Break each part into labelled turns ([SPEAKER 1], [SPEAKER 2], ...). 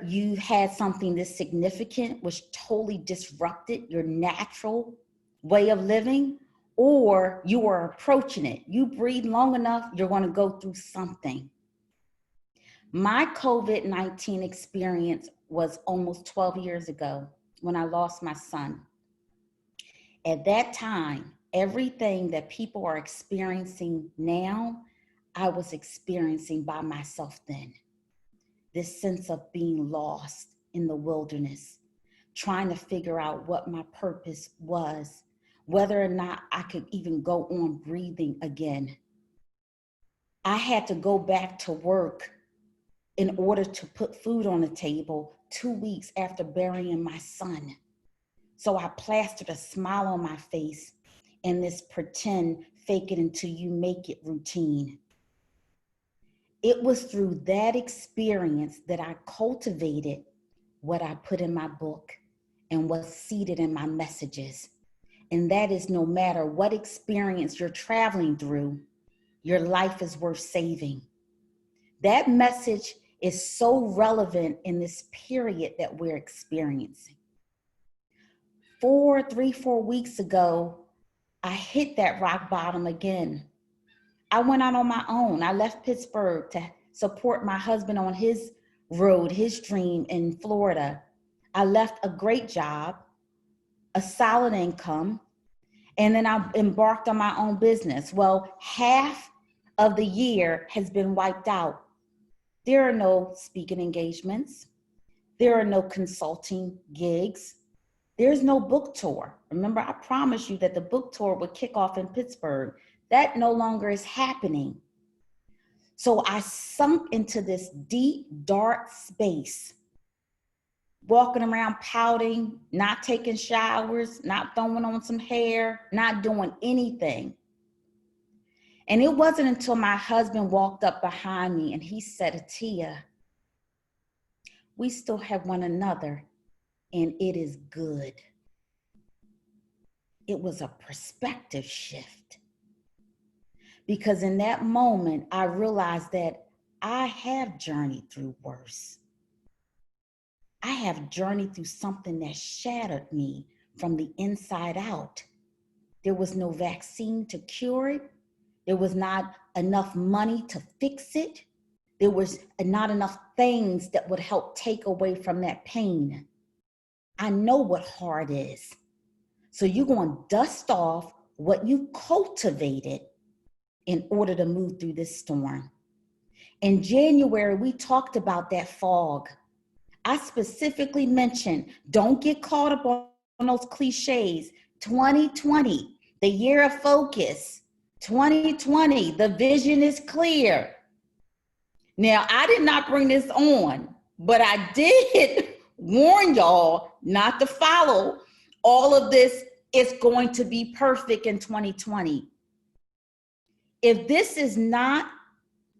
[SPEAKER 1] you had something this significant which totally disrupted your natural way of living, or you are approaching it. You breathe long enough, you're going to go through something. My COVID-19 experience was almost 12 years ago when I lost my son. At that time, everything that people are experiencing now, I was experiencing by myself then. This sense of being lost in the wilderness, trying to figure out what my purpose was, whether or not I could even go on breathing again. I had to go back to work in order to put food on the table 2 weeks after burying my son. So I plastered a smile on my face in this pretend fake it until you make it routine. It was through that experience that I cultivated what I put in my book and what's seated in my messages. And that is, no matter what experience you're traveling through, your life is worth saving. That message is so relevant in this period that we're experiencing. 4 weeks ago, I hit that rock bottom again. I went out on my own. I left Pittsburgh to support my husband on his road, his dream in Florida. I left a great job, a solid income, and then I embarked on my own business. Well, half of the year has been wiped out. There are no speaking engagements. There are no consulting gigs. There's no book tour. Remember, I promised you that the book tour would kick off in Pittsburgh. That no longer is happening. So I sunk into this deep, dark space, walking around pouting, not taking showers, not throwing on some hair, not doing anything. And it wasn't until my husband walked up behind me and he said, "Atiya, we still have one another and it is good." It was a perspective shift. Because in that moment, I realized that I have journeyed through worse. I have journeyed through something that shattered me from the inside out. There was no vaccine to cure it. There was not enough money to fix it. There was not enough things that would help take away from that pain. I know what hard is. So you're going to dust off what you cultivated in order to move through this storm. In January, we talked about that fog. I specifically mentioned, don't get caught up on those cliches. 2020, the year of focus. 2020, the vision is clear. Now, I did not bring this on, but I did warn y'all not to follow all of this. It's going to be perfect in 2020. If this is not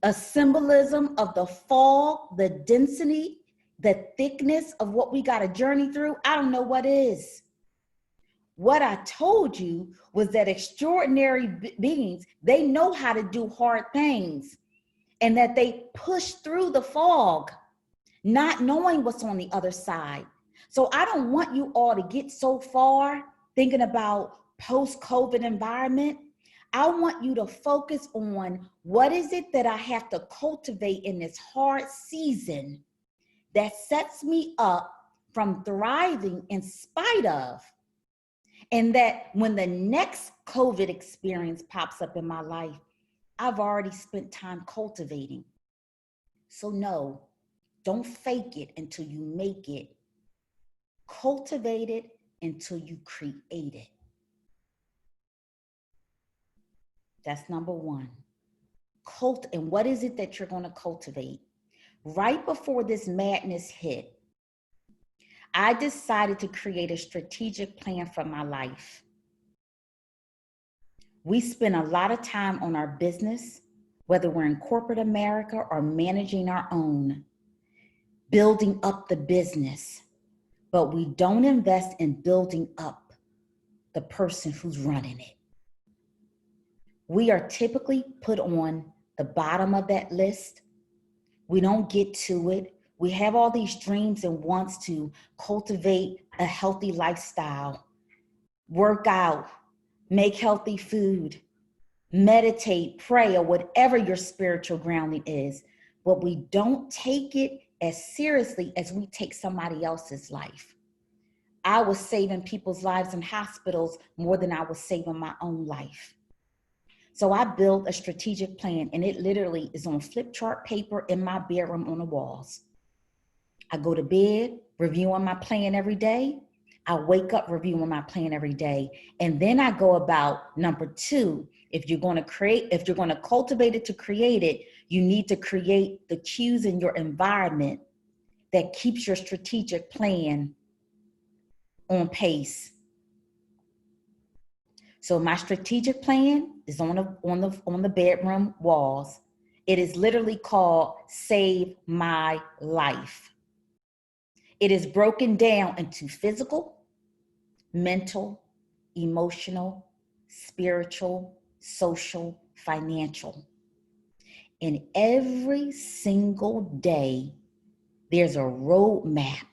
[SPEAKER 1] a symbolism of the fog, the density, the thickness of what we got to journey through, I don't know what is. What I told you was that extraordinary beings, they know how to do hard things, and that they push through the fog, not knowing what's on the other side. So I don't want you all to get so far thinking about post-COVID environment. I want you to focus on what is it that I have to cultivate in this hard season that sets me up from thriving in spite of. And that when the next COVID experience pops up in my life, I've already spent time cultivating. So no, don't fake it until you make it. Cultivate it until you create it. That's number one. And what is it that you're going to cultivate? Right before this madness hit, I decided to create a strategic plan for my life. We spend a lot of time on our business, whether we're in corporate America or managing our own, building up the business, but we don't invest in building up the person who's running it. We are typically put on the bottom of that list. We don't get to it. We have all these dreams and wants to cultivate a healthy lifestyle, work out, make healthy food, meditate, pray, or whatever your spiritual grounding is. But we don't take it as seriously as we take somebody else's life. I was saving people's lives in hospitals more than I was saving my own life. So I built a strategic plan, and it literally is on flip chart paper in my bedroom on the walls. I go to bed reviewing my plan every day. I wake up reviewing my plan every day. And then I go about number 2. If you're going to cultivate it to create it, you need to create the cues in your environment that keeps your strategic plan on pace. So my strategic plan is on the bedroom walls. It is literally called Save My Life. It is broken down into physical, mental, emotional, spiritual, social, financial. And every single day, there's a roadmap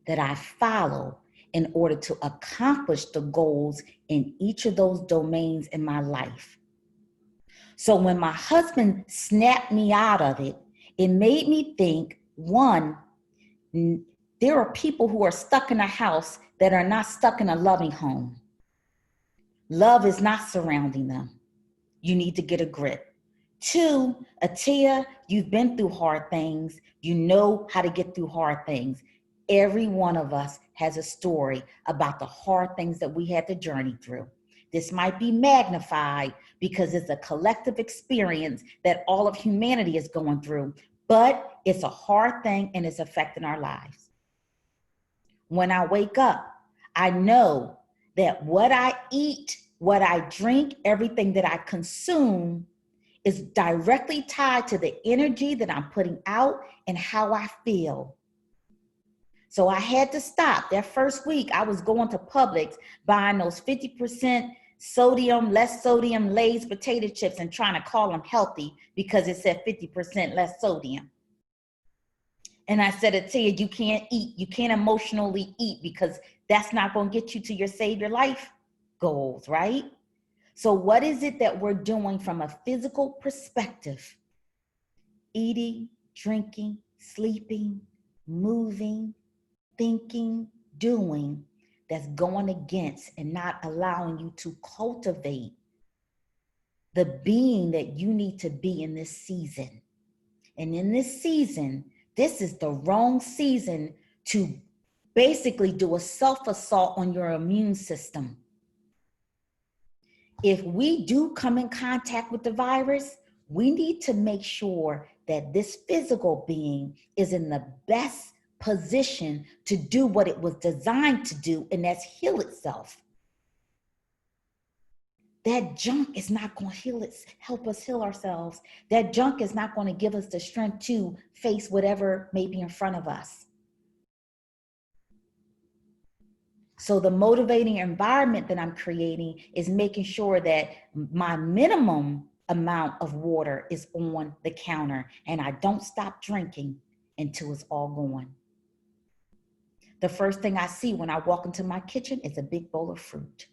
[SPEAKER 1] that I follow in order to accomplish the goals in each of those domains in my life. So when my husband snapped me out of it, it made me think, one, there are people who are stuck in a house that are not stuck in a loving home. Love is not surrounding them. You need to get a grip. 2, Atiya, you've been through hard things. You know how to get through hard things. Every one of us has a story about the hard things that we had to journey through. This might be magnified because it's a collective experience that all of humanity is going through, but it's a hard thing and it's affecting our lives. When I wake up, I know that what I eat, what I drink, everything that I consume is directly tied to the energy that I'm putting out and how I feel. So I had to stop. That first week, I was going to Publix, buying those 50% sodium, less sodium Lay's potato chips and trying to call them healthy because it said 50% less sodium. And I said, Atiya, you can't eat. You can't emotionally eat because that's not going to get you to your Save Your Life goals, right? So what is it that we're doing from a physical perspective? Eating, drinking, sleeping, moving, thinking, doing, that's going against and not allowing you to cultivate the being that you need to be in this season. And in this season, this is the wrong season to basically do a self-assault on your immune system. If we do come in contact with the virus, we need to make sure that this physical being is in the best position to do what it was designed to do, and that's heal itself. That junk is not going to help us heal ourselves. That junk is not going to give us the strength to face whatever may be in front of us. So the motivating environment that I'm creating is making sure that my minimum amount of water is on the counter and I don't stop drinking until it's all gone. The first thing I see when I walk into my kitchen is a big bowl of fruit.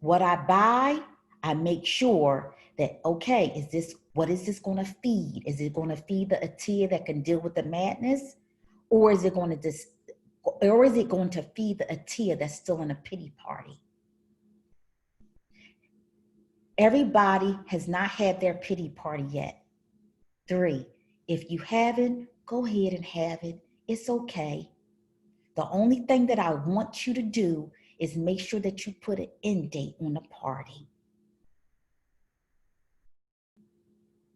[SPEAKER 1] What I buy, I make sure that, okay, what is this going to feed? Is it going to feed the Atiya that can deal with the madness? Or is it going to feed the Atiya that's still in a pity party? Everybody has not had their pity party yet. 3, if you haven't, go ahead and have it. It's okay. The only thing that I want you to do is make sure that you put an end date on the party.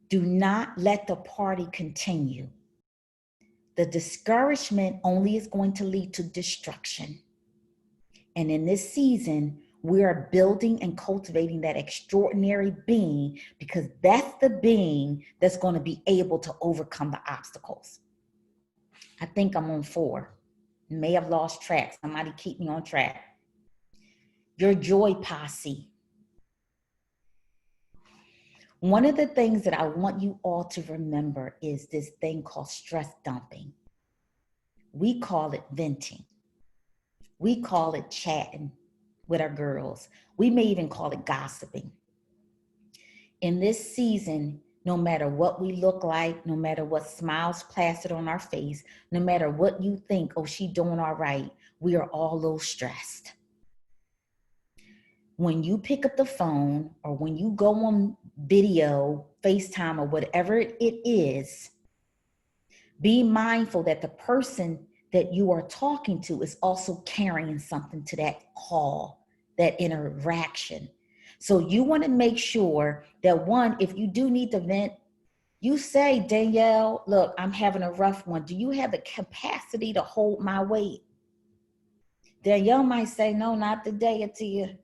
[SPEAKER 1] Do not let the party continue. The discouragement only is going to lead to destruction. And in this season, we are building and cultivating that extraordinary being because that's the being that's going to be able to overcome the obstacles. I think I'm on 4. May have lost track. Somebody keep me on track. Your joy posse. One of the things that I want you all to remember is this thing called stress dumping. We call it venting. We call it chatting with our girls. We may even call it gossiping. In this season, no matter what we look like, no matter what smiles plastered on our face, no matter what you think, oh, she doing all right, we are all a little stressed. When you pick up the phone or when you go on video, FaceTime, or whatever it is, be mindful that the person that you are talking to is also carrying something to that call, that interaction. So you want to make sure that, one, if you do need to vent, you say, Danielle, look, I'm having a rough one. Do you have the capacity to hold my weight? Danielle might say, no, not today, Atiya.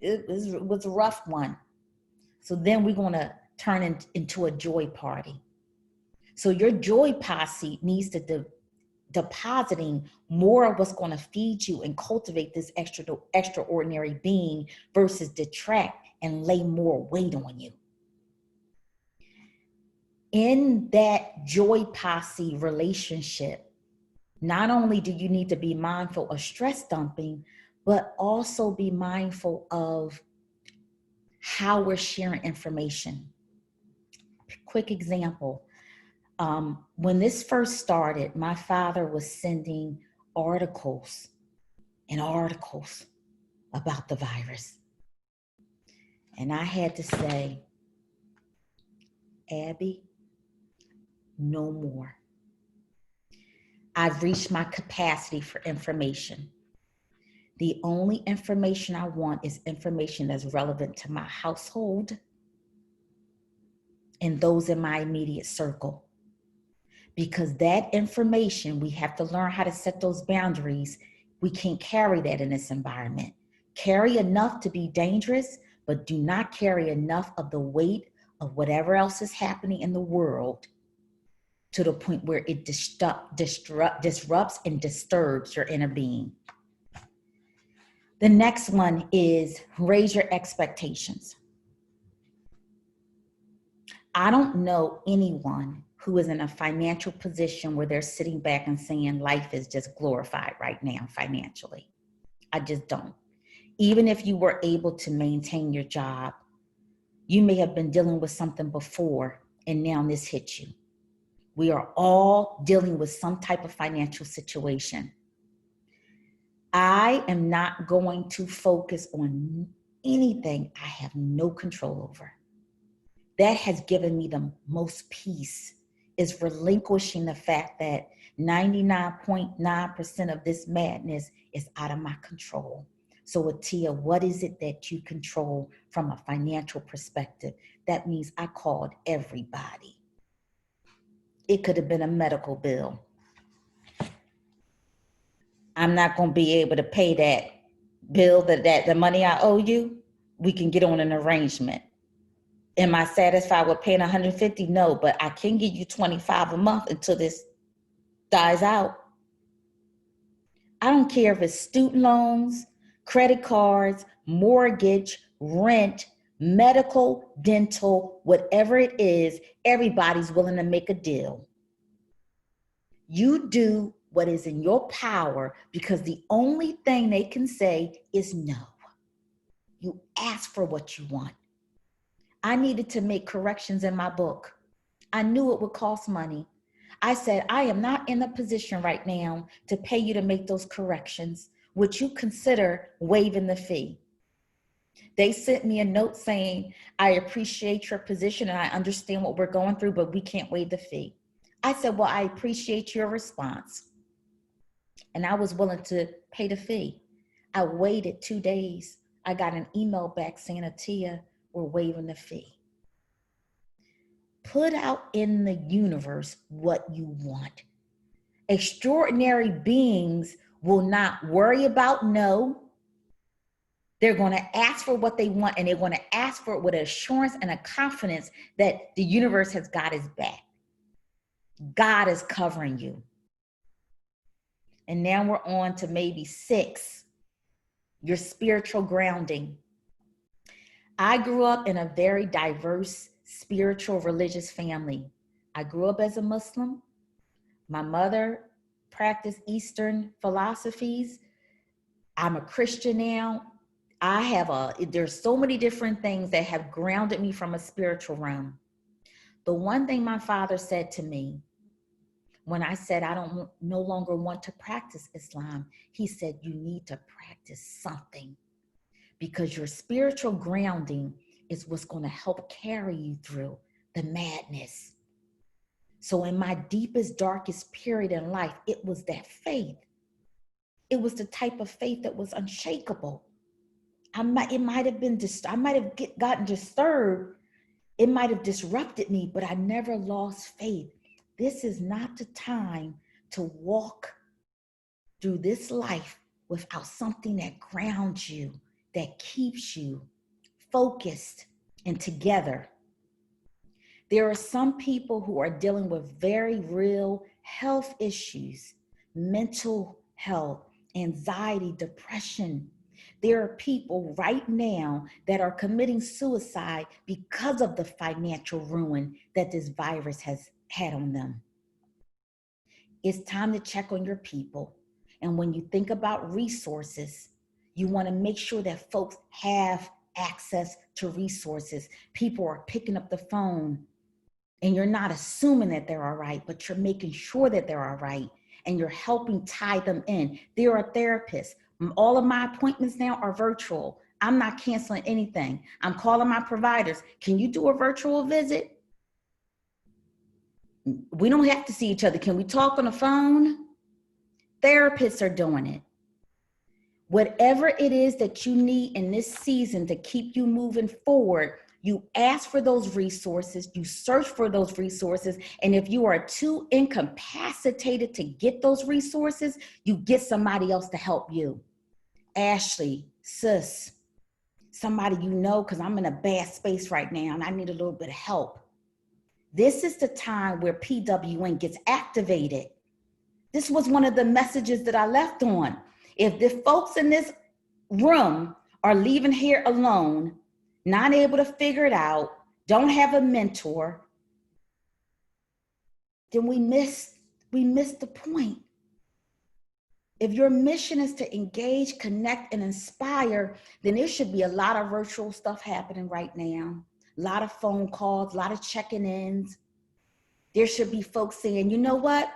[SPEAKER 1] It was a rough one. So then we're going to turn into a joy party. So your joy posse needs to depositing more of what's going to feed you and cultivate this extraordinary being versus detract and lay more weight on you. In that joy posse relationship, not only do you need to be mindful of stress dumping, but also be mindful of how we're sharing information. Quick example. When this first started, my father was sending articles and articles about the virus. And I had to say, Abby, no more. I've reached my capacity for information. The only information I want is information that's relevant to my household and those in my immediate circle. Because that information, we have to learn how to set those boundaries. We can't carry that in this environment. Carry enough to be dangerous, but do not carry enough of the weight of whatever else is happening in the world to the point where it disrupts and disturbs your inner being. The next one is raise your expectations. I don't know anyone who is in a financial position where they're sitting back and saying life is just glorified right now financially. I just don't. Even if you were able to maintain your job, you may have been dealing with something before and now this hits you. We are all dealing with some type of financial situation. I am not going to focus on anything I have no control over. That has given me the most peace, is relinquishing the fact that 99.9% of this madness is out of my control. So Atiya, what is it that you control from a financial perspective? That means I called everybody. It could have been a medical bill. I'm not going to be able to pay that bill, that the money I owe you. We can get on an arrangement. Am I satisfied with paying $150? No, but I can give you $25 a month until this dies out. I don't care if it's student loans, credit cards, mortgage, rent, medical, dental, whatever it is, everybody's willing to make a deal. You do what is in your power, because the only thing they can say is no. You ask for what you want. I needed to make corrections in my book. I knew it would cost money. I said, I am not in a position right now to pay you to make those corrections. Would you consider waiving the fee? They sent me a note saying, I appreciate your position and I understand what we're going through, but we can't waive the fee. I said, well, I appreciate your response. And I was willing to pay the fee. I waited 2 days. I got an email back saying, Atiya, we're waiving the fee. Put out in the universe what you want. Extraordinary beings will not worry about no. They're going to ask for what they want, and they're going to ask for it with assurance and a confidence that the universe has got his back. God is covering you. And now we're on to maybe 6, your spiritual grounding. I grew up in a very diverse spiritual, religious family. I grew up as a Muslim. My mother practiced Eastern philosophies. I'm a Christian now. There's so many different things that have grounded me from a spiritual realm. The one thing my father said to me when I said I don't no longer want to practice Islam, he said, you need to practice something, because your spiritual grounding is what's going to help carry you through the madness. So in my deepest, darkest period in life, it was that faith. It was the type of faith that was unshakable. I might have gotten disturbed. It might have disrupted me, but I never lost faith. This is not the time to walk through this life without something that grounds you, that keeps you focused and together. There are some people who are dealing with very real health issues, mental health, anxiety, depression. There are people right now that are committing suicide because of the financial ruin that this virus has had on them. It's time to check on your people. And when you think about resources, you want to make sure that folks have access to resources. People are picking up the phone, and you're not assuming that they're all right, but you're making sure that they're all right, and you're helping tie them in. There are therapists. All of my appointments now are virtual. I'm not canceling anything. I'm calling my providers. Can you do a virtual visit? We don't have to see each other. Can we talk on the phone? Therapists are doing it. Whatever it is that you need in this season to keep you moving forward, you ask for those resources, you search for those resources, and if you are too incapacitated to get those resources, you get somebody else to help you. Ashley, sis, somebody you know, because I'm in a bad space right now and I need a little bit of help. This is the time where PWN gets activated. This was one of the messages that I left on. If the folks in this room are leaving here alone, not able to figure it out, don't have a mentor, then we miss the point. If your mission is to engage, connect, and inspire, then there should be a lot of virtual stuff happening right now. A lot of phone calls, a lot of checking ins. There should be folks saying, you know what?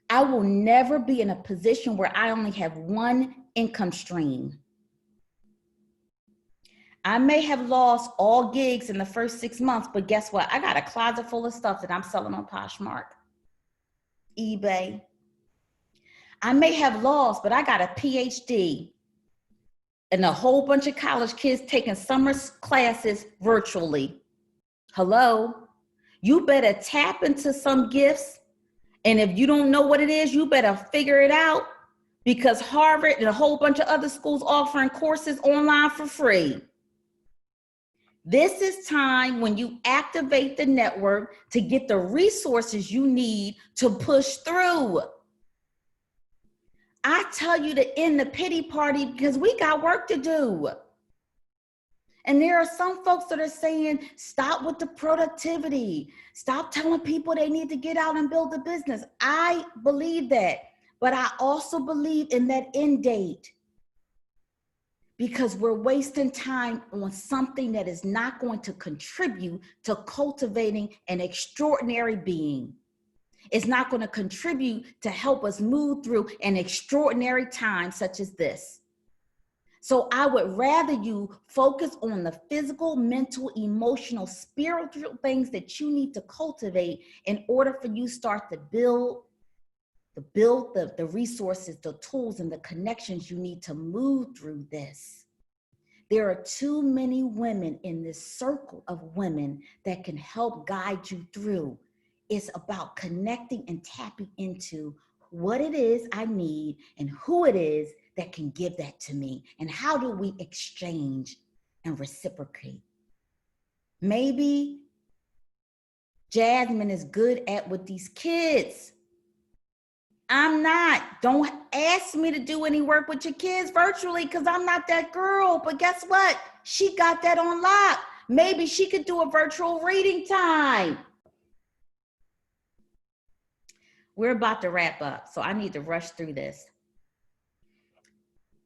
[SPEAKER 1] I will never be in a position where I only have one income stream. I may have lost all gigs in the first 6 months, but guess what? I got a closet full of stuff that I'm selling on Poshmark, eBay. I may have lost, but I got a PhD and a whole bunch of college kids taking summer classes virtually. Hello? You better tap into some gifts. And if you don't know what it is, you better figure it out, because Harvard and a whole bunch of other schools offering courses online for free. This is time when you activate the network to get the resources you need to push through. I tell you to end the pity party because we got work to do. And there are some folks that are saying, stop with the productivity. Stop telling people they need to get out and build a business. I believe that, but I also believe in that end date, because we're wasting time on something that is not going to contribute to cultivating an extraordinary being. It's not going to contribute to help us move through an extraordinary time such as this. So I would rather you focus on the physical, mental, emotional, spiritual things that you need to cultivate in order for you start to build the resources, the tools, and the connections you need to move through this. There are too many women in this circle of women that can help guide you through. It's about connecting and tapping into what it is I need and who it is that can give that to me, and how do we exchange and reciprocate. Maybe Jasmine is good at with these kids. I'm not. Don't ask me to do any work with your kids virtually because I'm not that girl. But guess what? She got that on lock. Maybe she could do a virtual reading time. We're about to wrap up, so I need to rush through this.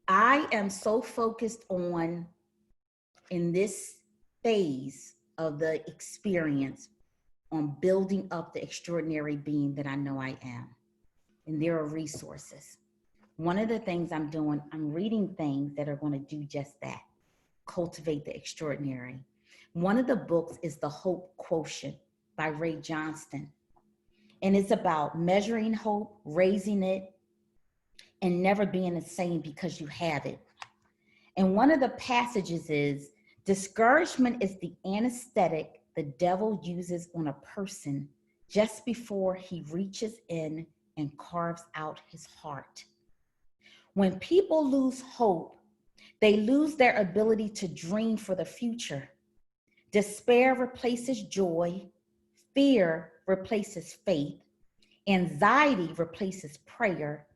[SPEAKER 1] I am so focused on, in this phase of the experience, on building up the extraordinary being that I know I am. And there are resources. One of the things I'm doing, I'm reading things that are going to do just that, cultivate the extraordinary. One of the books is The Hope Quotient by Ray Johnston. And it's about measuring hope, raising it, and never being the same because you have it. And one of the passages is, discouragement is the anesthetic the devil uses on a person just before he reaches in and carves out his heart. When people lose hope, they lose their ability to dream for the future. Despair replaces joy, fear replaces faith, anxiety replaces prayer,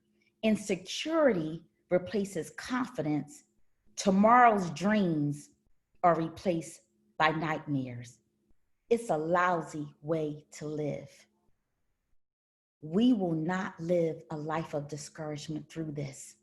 [SPEAKER 1] insecurity replaces confidence, tomorrow's dreams are replaced by nightmares. It's a lousy way to live. We will not live a life of discouragement through this.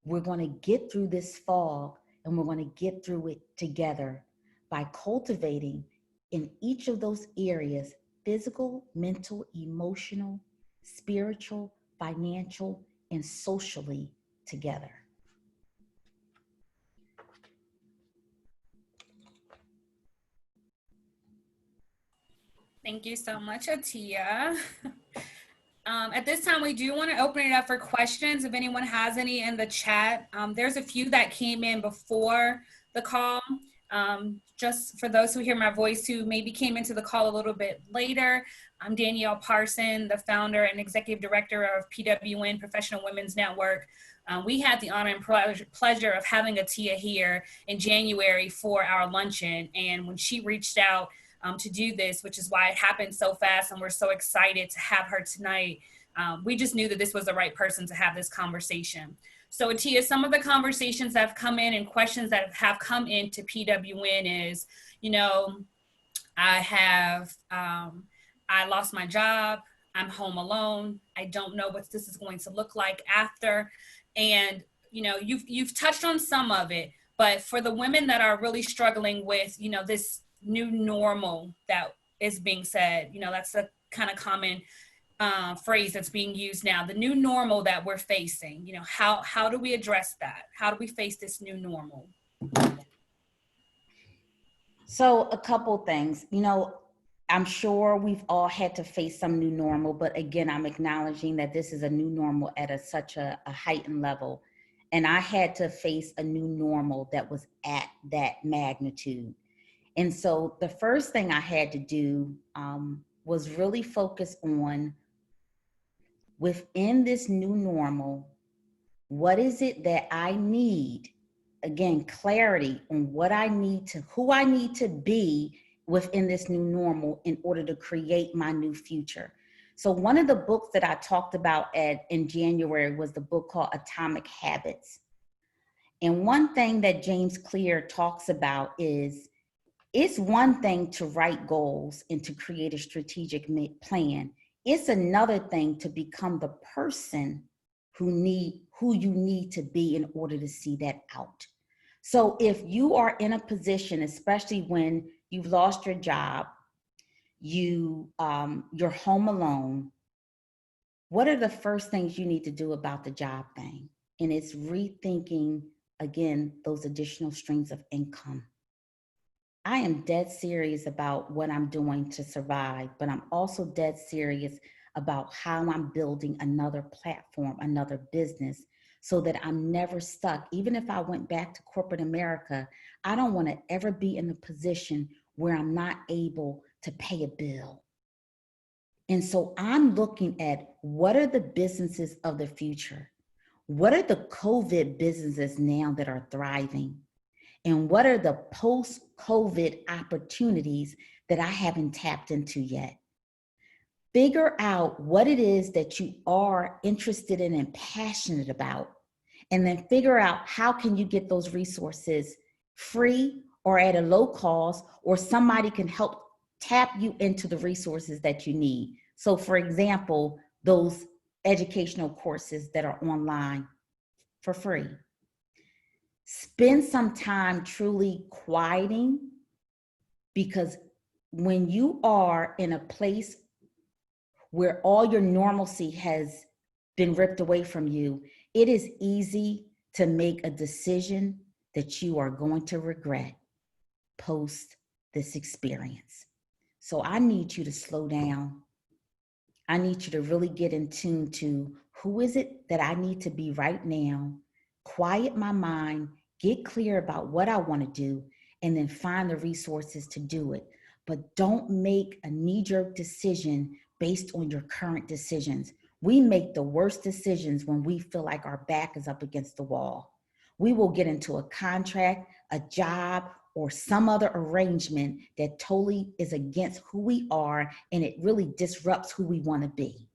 [SPEAKER 1] We're going to get through this fog, and we're going to get through it together by cultivating in each of those areas: physical, mental, emotional, spiritual, financial, and socially together.
[SPEAKER 2] Thank you so much, Atiya. At this time, we do want to open it up for questions. If anyone has any in the chat, there's a few that came in before the call. Just for those who hear my voice who maybe came into the call a little bit later, I'm Danielle Parson, the founder and executive director of PWN, Professional Women's Network. We had the honor and pleasure of having Atiya here in January for our luncheon. And when she reached out to do this, which is why it happened so fast, and we're so excited to have her tonight, we just knew that this was the right person to have this conversation. So Atiya, some of the conversations that have come in and questions that have come into PWN is, you know, I lost my job, I'm home alone, I don't know what this is going to look like after. And, you know, you've touched on some of it, but for the women that are really struggling with, you know, this new normal that is being said, you know, that's a kind of common phrase that's being used now, the new normal that we're facing. You know, how do we address that? How do we face this new normal?
[SPEAKER 1] So a couple things, you know, I'm sure we've all had to face some new normal, but again, I'm acknowledging that this is a new normal at such a heightened level. And I had to face a new normal that was at that magnitude. And so the first thing I had to do was really focus on, within this new normal, what is it that I need? Again, clarity on what I need to, who I need to be within this new normal in order to create my new future. So one of the books that I talked about in January was the book called Atomic Habits. And one thing that James Clear talks about is, it's one thing to write goals and to create a strategic plan. It's another thing to become the person who you need to be in order to see that out. So if you are in a position, especially when you've lost your job, you're home alone, what are the first things you need to do about the job thing? And it's rethinking, again, those additional streams of income. I am dead serious about what I'm doing to survive, but I'm also dead serious about how I'm building another platform, another business, so that I'm never stuck. Even if I went back to corporate America, I don't want to ever be in a position where I'm not able to pay a bill. And so I'm looking at, what are the businesses of the future? What are the COVID businesses now that are thriving? And what are the post-COVID opportunities that I haven't tapped into yet? Figure out what it is that you are interested in and passionate about, and then figure out how can you get those resources free or at a low cost, or somebody can help tap you into the resources that you need. So for example, those educational courses that are online for free. Spend some time truly quieting, because when you are in a place where all your normalcy has been ripped away from you, it is easy to make a decision that you are going to regret post this experience. So I need you to slow down. I need you to really get in tune to who is it that I need to be right now, quiet my mind, get clear about what I want to do, and then find the resources to do it. But don't make a knee-jerk decision based on your current decisions. We make the worst decisions when we feel like our back is up against the wall. We will get into a contract, a job, or some other arrangement that totally is against who we are, and it really disrupts who we want to be.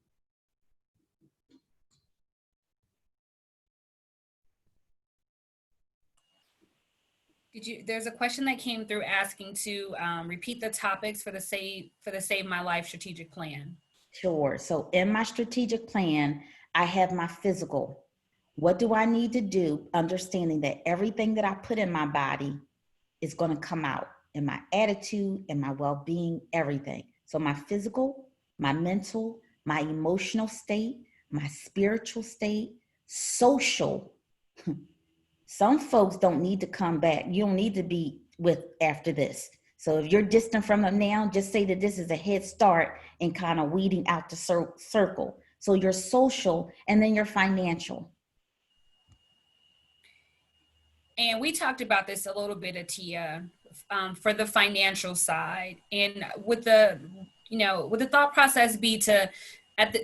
[SPEAKER 2] There's a question that came through asking to repeat the topics for the Save My Life strategic plan.
[SPEAKER 1] Sure. So in my strategic plan, I have my physical. What do I need to do? Understanding that everything that I put in my body is going to come out in my attitude and my well-being, everything. So my physical, my mental, my emotional state, my spiritual state, social. Some folks don't need to come back. You don't need to be with after this. So if you're distant from them now, just say that this is a head start in kind of weeding out the circle. So your social, and then your financial.
[SPEAKER 2] And we talked about this a little bit, Atiya, for the financial side. And with the thought process be to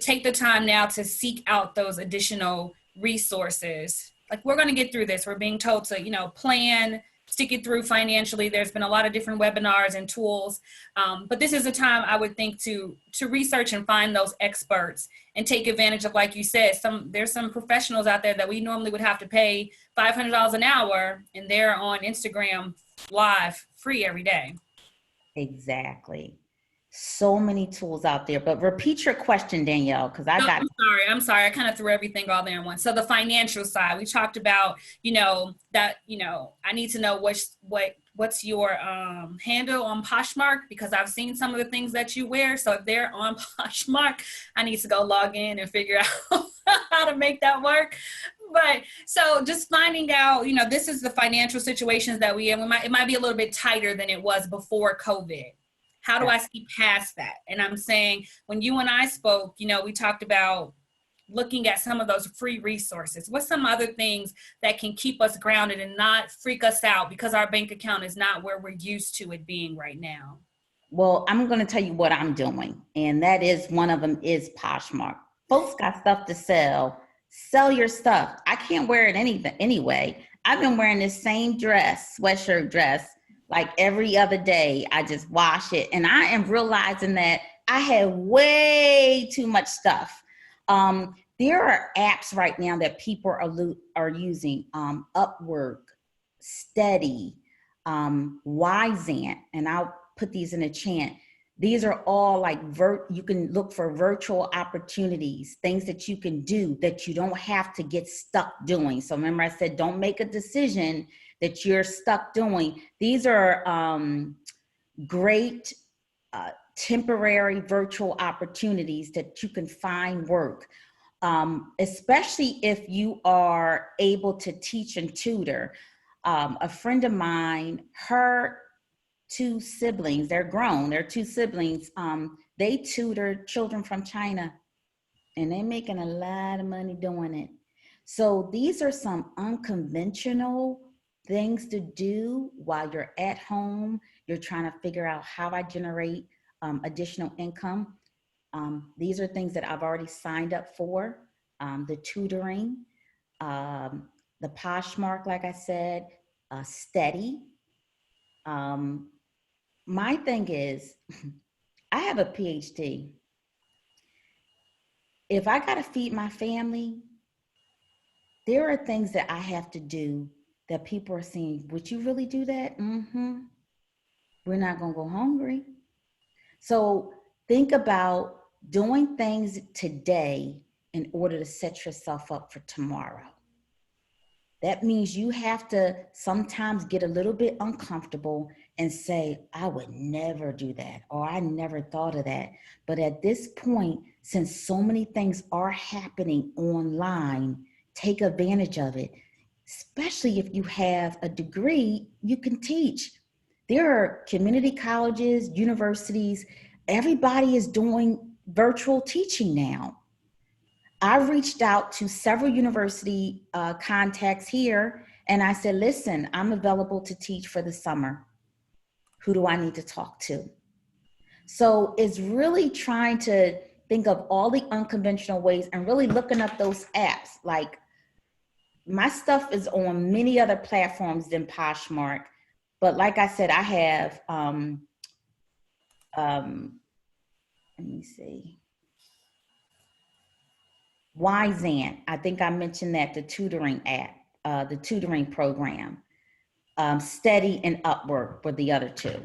[SPEAKER 2] take the time now to seek out those additional resources. Like, we're going to get through this. We're being told to, plan, stick it through financially. There's been a lot of different webinars and tools. But this is a time, I would think, to research and find those experts and take advantage of, like you said, there's some professionals out there that we normally would have to pay $500 an hour, and they're on Instagram live free every day.
[SPEAKER 1] Exactly. So many tools out there, but repeat your question, Danielle, because
[SPEAKER 2] I'm sorry. I kind of threw everything all there in one. So the financial side, we talked about, that, I need to know what's your handle on Poshmark, because I've seen some of the things that you wear. So if they're on Poshmark, I need to go log in and figure out how to make that work. But so just finding out, this is the financial situations that we have. It might be a little bit tighter than it was before COVID. How do I see past that? And I'm saying, when you and I spoke, we talked about looking at some of those free resources. What's some other things that can keep us grounded and not freak us out because our bank account is not where we're used to it being right now?
[SPEAKER 1] Well, I'm going to tell you what I'm doing. And that is, one of them is Poshmark. Folks got stuff to sell. Sell your stuff. I can't wear it anyway. I've been wearing this same sweatshirt dress, like every other day. I just wash it. And I am realizing that I have way too much stuff. There are apps right now that people are using, Upwork, Steady, Wyzant, and I'll put these in the chat. These are all like you can look for virtual opportunities, things that you can do that you don't have to get stuck doing. So remember, I said, don't make a decision that you're stuck doing. These are great temporary virtual opportunities that you can find work, especially if you are able to teach and tutor. A friend of mine, her two siblings, they're grown, they're two siblings, they tutor children from China, and they're making a lot of money doing it. So these are some unconventional things to do while you're at home. You're trying to figure out how I generate additional income. These are things that I've already signed up for, the tutoring, the Poshmark, like I said, Steady. My thing is, I have a PhD. If I got to feed my family, there are things that I have to do that people are saying, would you really do that? We're not going to go hungry. So think about doing things today in order to set yourself up for tomorrow. That means you have to sometimes get a little bit uncomfortable and say, I would never do that, or I never thought of that. But at this point, since so many things are happening online, take advantage of it. Especially if you have a degree, you can teach. There are community colleges, universities, everybody is doing virtual teaching now. I reached out to several university contacts here, and I said, listen, I'm available to teach for the summer. Who do I need to talk to? So it's really trying to think of all the unconventional ways and really looking up those apps. Like, my stuff is on many other platforms than Poshmark, but like I said, I have, let me see. Wyzant, I think I mentioned that, the tutoring app, the tutoring program. Steady and Upwork were the other two.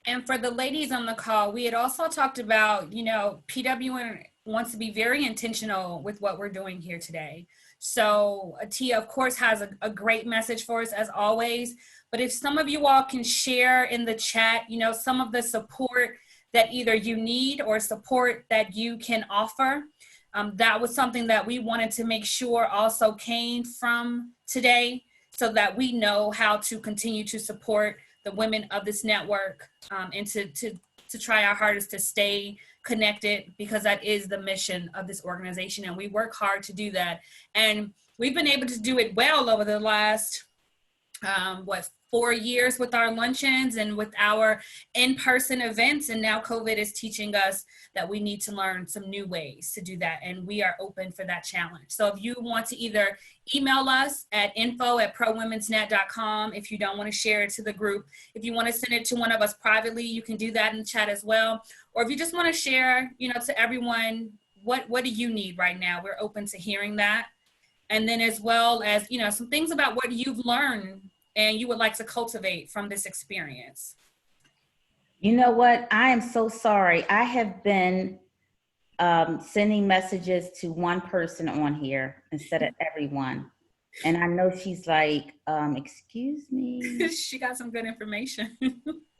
[SPEAKER 2] And for the ladies on the call, we had also talked about, PWN wants to be very intentional with what we're doing here today. So Atiya, of course, has a great message for us as always. But if some of you all can share in the chat, some of the support that either you need or support that you can offer, that was something that we wanted to make sure also came from today, so that we know how to continue to support the women of this network, and to try our hardest to stay connected, because that is the mission of this organization, and we work hard to do that. And we've been able to do it well over the last 4 years with our luncheons and with our in-person events. And now COVID is teaching us that we need to learn some new ways to do that. And we are open for that challenge. So if you want to either email us at info@prowomensnet.com, if you don't want to share it to the group, if you want to send it to one of us privately, you can do that in the chat as well. Or if you just want to share, to everyone, what do you need right now? We're open to hearing that. And then as well as, some things about what you've learned and you would like to cultivate from this experience.
[SPEAKER 1] You know what? I am so sorry. I have been sending messages to one person on here instead of everyone. And I know she's like, excuse me.
[SPEAKER 2] She got some good information.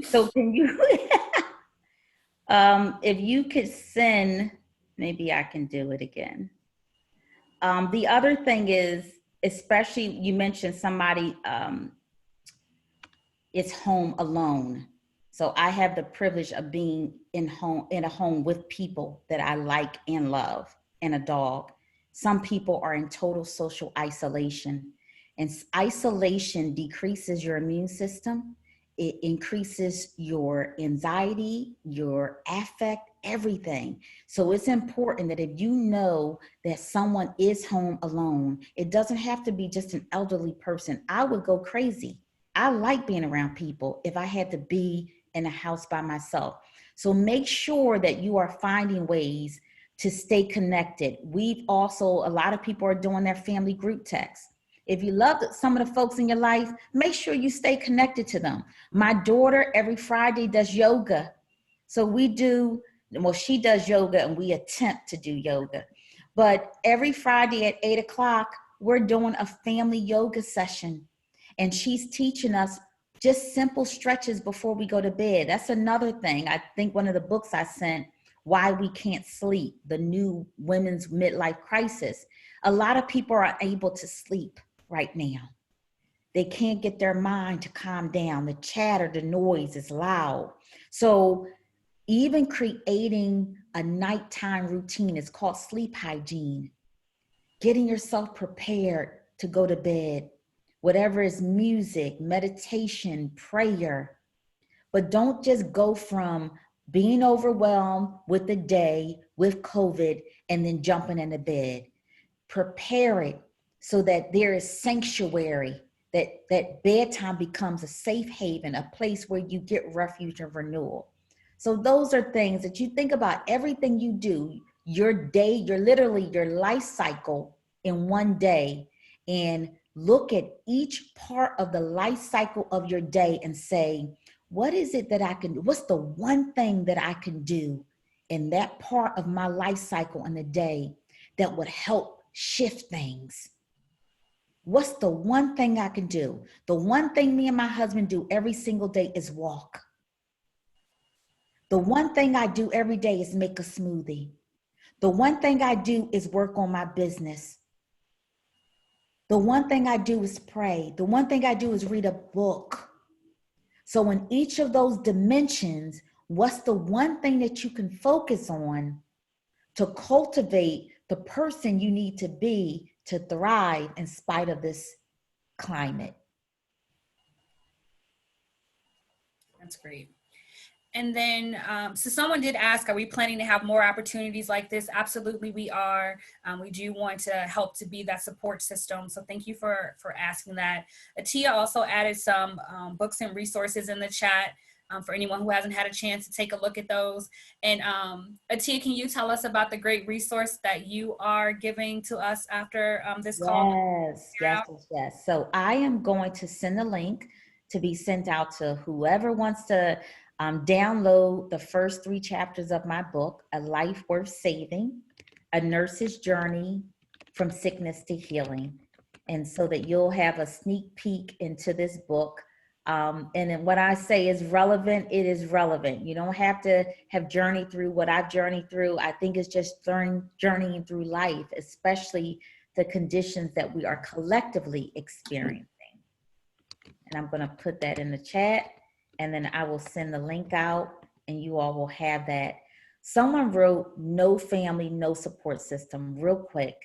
[SPEAKER 1] So can you, if you could send, maybe I can do it again. The other thing is, especially you mentioned somebody is home alone. So I have the privilege of being in a home with people that I like and love, and a dog. Some people are in total social isolation, and isolation decreases your immune system. It increases your anxiety, your affect, everything. So it's important that if you know that someone is home alone, it doesn't have to be just an elderly person. I would go crazy. I like being around people if I had to be in a house by myself. So make sure that you are finding ways to stay connected. We've also, a lot of people are doing their family group texts. If you love some of the folks in your life, make sure you stay connected to them. My daughter every Friday does yoga. So she does yoga and we attempt to do yoga. But every Friday at 8 o'clock, we're doing a family yoga session. And she's teaching us just simple stretches before we go to bed. That's another thing. I think one of the books I sent, Why We Can't Sleep, the new women's midlife crisis. A lot of people are unable to sleep right now. They can't get their mind to calm down. The chatter, the noise is loud. So even creating a nighttime routine is called sleep hygiene. Getting yourself prepared to go to bed. Whatever is music, meditation, prayer. But don't just go from being overwhelmed with the day, with COVID, and then jumping into bed. Prepare it so that there is sanctuary, that bedtime becomes a safe haven, a place where you get refuge and renewal. So those are things that you think about. Everything you do, your day, your life cycle in one day, and look at each part of the life cycle of your day and say, what is it that I can do? What's the one thing that I can do in that part of my life cycle in the day that would help shift things? What's the one thing I can do? The one thing me and my husband do every single day is walk. The one thing I do every day is make a smoothie. The one thing I do is work on my business. The one thing I do is pray. The one thing I do is read a book. So in each of those dimensions, what's the one thing that you can focus on to cultivate the person you need to be to thrive in spite of this climate?
[SPEAKER 2] That's great. And then, so someone did ask, are we planning to have more opportunities like this? Absolutely, we are. We do want to help to be that support system. So thank you for asking that. Atiya also added some books and resources in the chat for anyone who hasn't had a chance to take a look at those. And Atiya, can you tell us about the great resource that you are giving to us after this call?
[SPEAKER 1] Yes. So I am going to send the link to be sent out to whoever wants to download the first 3 chapters of my book, A Life Worth Saving, A Nurse's Journey from Sickness to Healing. And so that you'll have a sneak peek into this book. And then what I say is relevant, it is relevant. You don't have to have journeyed through what I've journeyed through. I think it's just journeying through life, especially the conditions that we are collectively experiencing. And I'm going to put that in the chat, and then I will send the link out and you all will have that. Someone wrote, no family, no support system, real quick.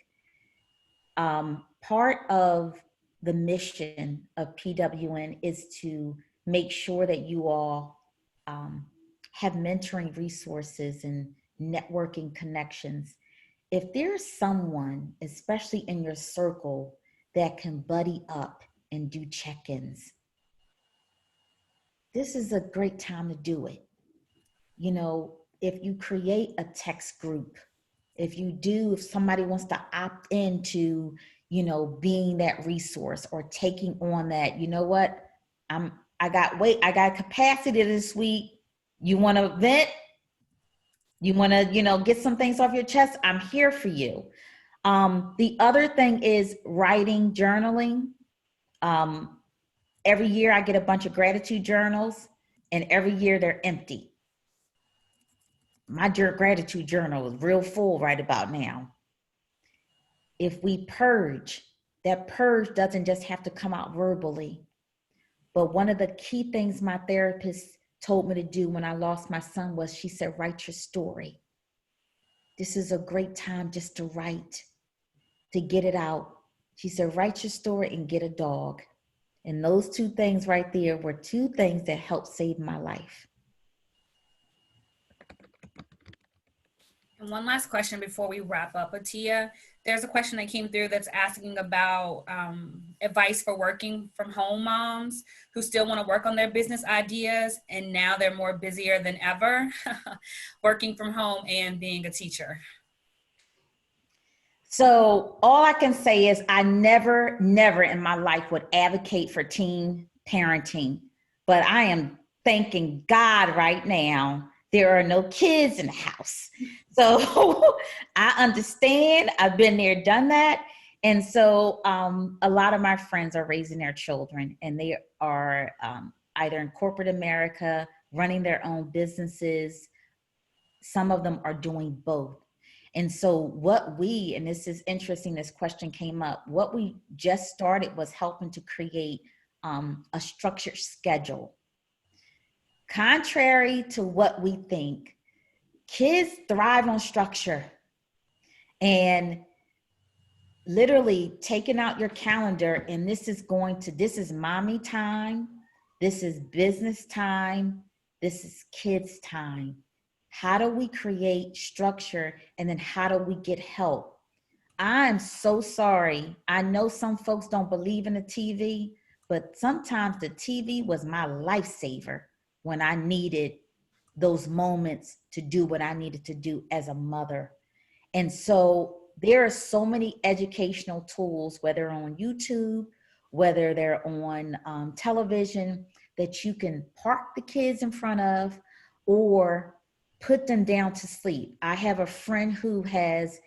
[SPEAKER 1] Part of the mission of PWN is to make sure that you all have mentoring resources and networking connections. If there's someone, especially in your circle, that can buddy up and do check-ins, this is a great time to do it. You know, if you create a text group, if somebody wants to opt into, you know, being that resource or taking on that, you know what, I got capacity this week. You want to vent? You want to, you know, get some things off your chest? I'm here for you. The other thing is writing, journaling. Every year I get a bunch of gratitude journals, and every year they're empty. My gratitude journal is real full right about now. If we purge, that purge doesn't just have to come out verbally. But one of the key things my therapist told me to do when I lost my son was, she said, write your story. This is a great time just to write, to get it out. She said, write your story and get a dog. And those 2 things right there were 2 things that helped save my life.
[SPEAKER 2] And one last question before we wrap up, Atiya. There's a question that came through that's asking about advice for working from home moms who still want to work on their business ideas, and now they're more busier than ever working from home and being a teacher.
[SPEAKER 1] So all I can say is I never in my life would advocate for teen parenting, but I am thanking God right now there are no kids in the house. So I understand. I've been there, done that. And so a lot of my friends are raising their children, and they are either in corporate America, running their own businesses. Some of them are doing both. And so and this is interesting, this question came up, what we just started was helping to create a structured schedule. Contrary to what we think, kids thrive on structure. And literally taking out your calendar, and this is mommy time, this is business time, this is kids time. How do we create structure, and then how do we get help? I'm so sorry. I know some folks don't believe in the TV, but sometimes the TV was my lifesaver when I needed those moments to do what I needed to do as a mother. And so there are so many educational tools, whether on YouTube, whether they're on television, that you can park the kids in front of or put them down to sleep. I have a friend who has,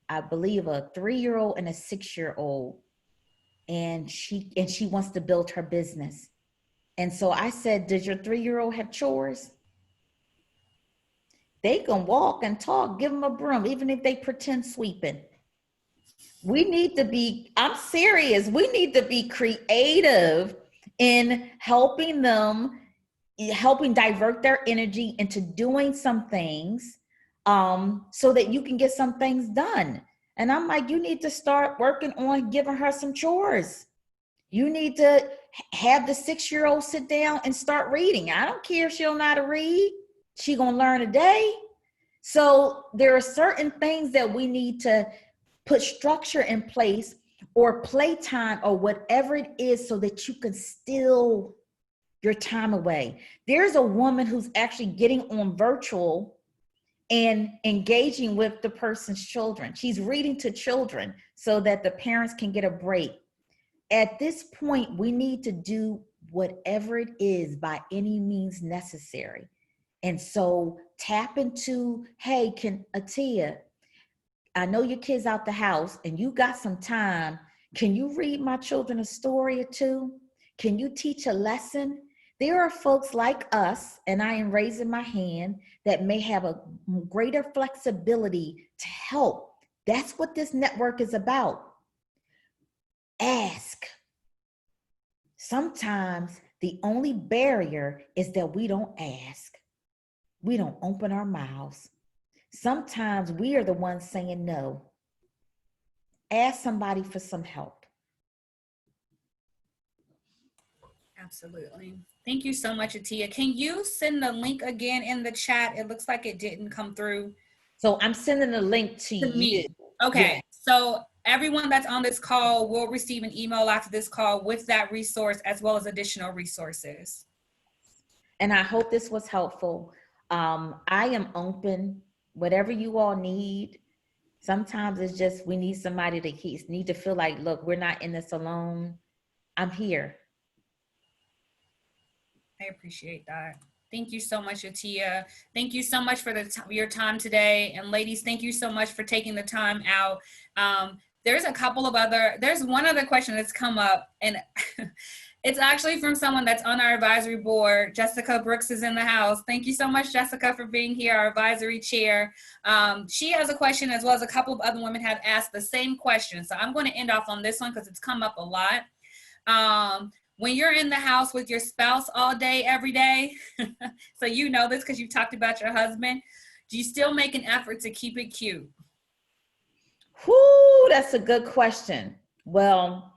[SPEAKER 1] I believe, a 3-year-old and a 6-year-old, and she wants to build her business. And so I said, does your 3-year-old have chores? They can walk and talk, give them a broom, even if they pretend sweeping. We need to be, I'm serious, we need to be creative in helping them, helping divert their energy into doing some things so that you can get some things done. And I'm like, you need to start working on giving her some chores. You need to have the 6-year-old sit down and start reading. I don't care if she don't know how to read. She gonna learn a day. So there are certain things that we need to put structure in place, or playtime, or whatever it is, so that you can steal your time away. There's a woman who's actually getting on virtual and engaging with the person's children. She's reading to children so that the parents can get a break. At this point, we need to do whatever it is by any means necessary. And so tap into, hey, Atiya, I know your kid's out the house and you got some time. Can you read my children a story or two? Can you teach a lesson? There are folks like us, and I am raising my hand, that may have a greater flexibility to help. That's what this network is about. Ask. Sometimes the only barrier is that we don't ask. We don't open our mouths. Sometimes we are the ones saying no. Ask somebody for some help.
[SPEAKER 2] Absolutely. Thank you so much, Atiya. Can you send the link again in the chat? It looks like it didn't come through.
[SPEAKER 1] So I'm sending the link to you.
[SPEAKER 2] Me. Okay. Yeah. So everyone that's on this call will receive an email after this call with that resource, as well as additional resources.
[SPEAKER 1] And I hope this was helpful. I am open, whatever you all need. Sometimes it's just, we need somebody to need to feel like, look, we're not in this alone. I'm here.
[SPEAKER 2] I appreciate that. Thank you so much, Atiya. Thank you so much for your time today. And ladies, thank you so much for taking the time out. There's one other question that's come up, and it's actually from someone that's on our advisory board. Jessica Brooks is in the house. Thank you so much, Jessica, for being here, our advisory chair. She has a question, as well as a couple of other women have asked the same question. So I'm going to end off on this one because it's come up a lot. When you're in the house with your spouse all day, every day, so you know this because you've talked about your husband, do you still make an effort to keep it cute?
[SPEAKER 1] Whoo, that's a good question. Well,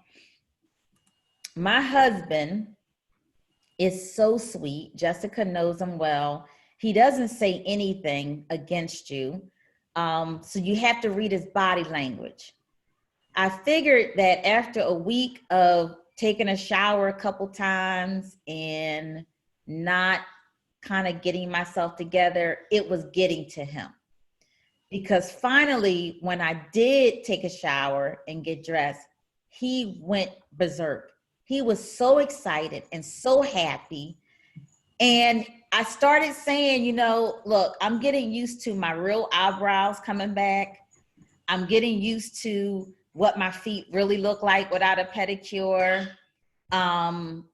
[SPEAKER 1] my husband is so sweet. Jessica knows him well. He doesn't say anything against you. So you have to read his body language. I figured that after a week of taking a shower a couple times and not kind of getting myself together, it was getting to him. Because finally, when I did take a shower and get dressed, he went berserk. He was so excited and so happy. And I started saying, you know, look, I'm getting used to my real eyebrows coming back. I'm getting used to what my feet really look like without a pedicure. And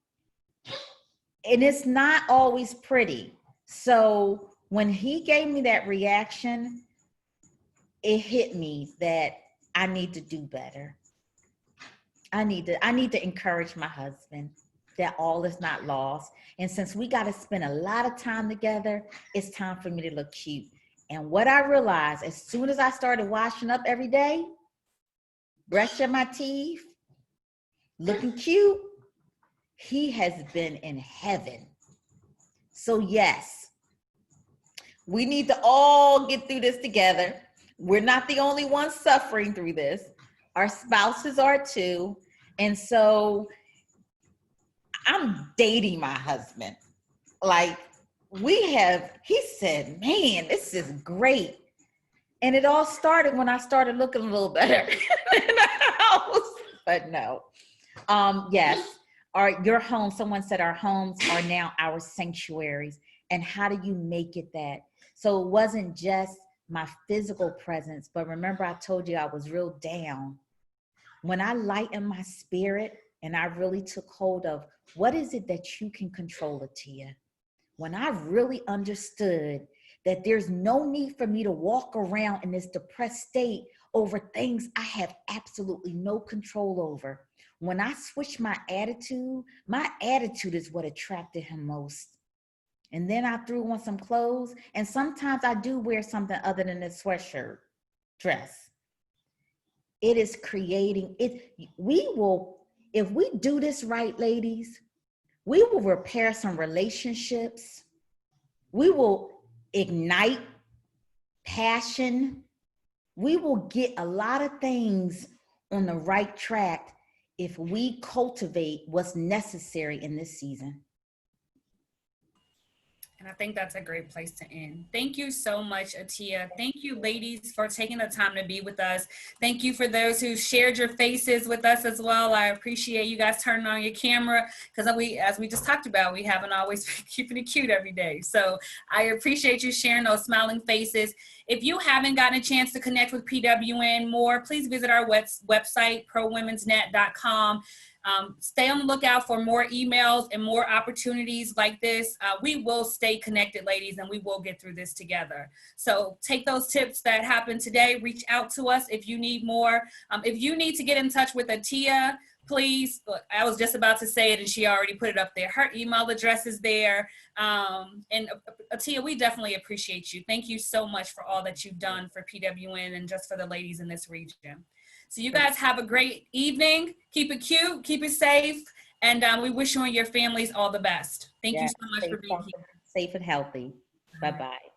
[SPEAKER 1] it's not always pretty. So when he gave me that reaction, it hit me that I need to do better. I need to encourage my husband that all is not lost. And since we got to spend a lot of time together, it's time for me to look cute. And what I realized, as soon as I started washing up every day, brushing my teeth, looking cute, he has been in heaven. So yes, we need to all get through this together. We're not the only ones suffering through this. Our spouses are too. And so I'm dating my husband. Like he said, man, this is great. And it all started when I started looking a little better in the house. But no. Yes. Your home, someone said our homes are now our sanctuaries. And how do you make it that? So it wasn't just my physical presence, but remember I told you I was real down. When I lightened my spirit and I really took hold of what is it that you can control, Atiya? When I really understood that there's no need for me to walk around in this depressed state over things I have absolutely no control over. When I switched my attitude is what attracted him most. And then I threw on some clothes, and sometimes I do wear something other than a sweatshirt, dress. It is creating it. If we do this right, ladies, we will repair some relationships. We will ignite passion. We will get a lot of things on the right track if we cultivate what's necessary in this season.
[SPEAKER 2] And I think that's a great place to end. Thank you so much, Atiya. Thank you, ladies, for taking the time to be with us. Thank you for those who shared your faces with us as well. I appreciate you guys turning on your camera because as we just talked about, we haven't always been keeping it cute every day. So I appreciate you sharing those smiling faces. If you haven't gotten a chance to connect with PWN more, please visit our website, prowomensnet.com. Stay on the lookout for more emails and more opportunities like this. We will stay connected, ladies, and we will get through this together. So take those tips that happened today, reach out to us if you need more. If you need to get in touch with Atiya, please, look, I was just about to say it and she already put it up there. Her email address is there. And Atiya, we definitely appreciate you. Thank you so much for all that you've done for PWN and just for the ladies in this region. So you guys have a great evening. Keep it cute, keep it safe, and we wish you and your families all the best. Thank you so much for being here.
[SPEAKER 1] Safe and healthy. Bye-bye.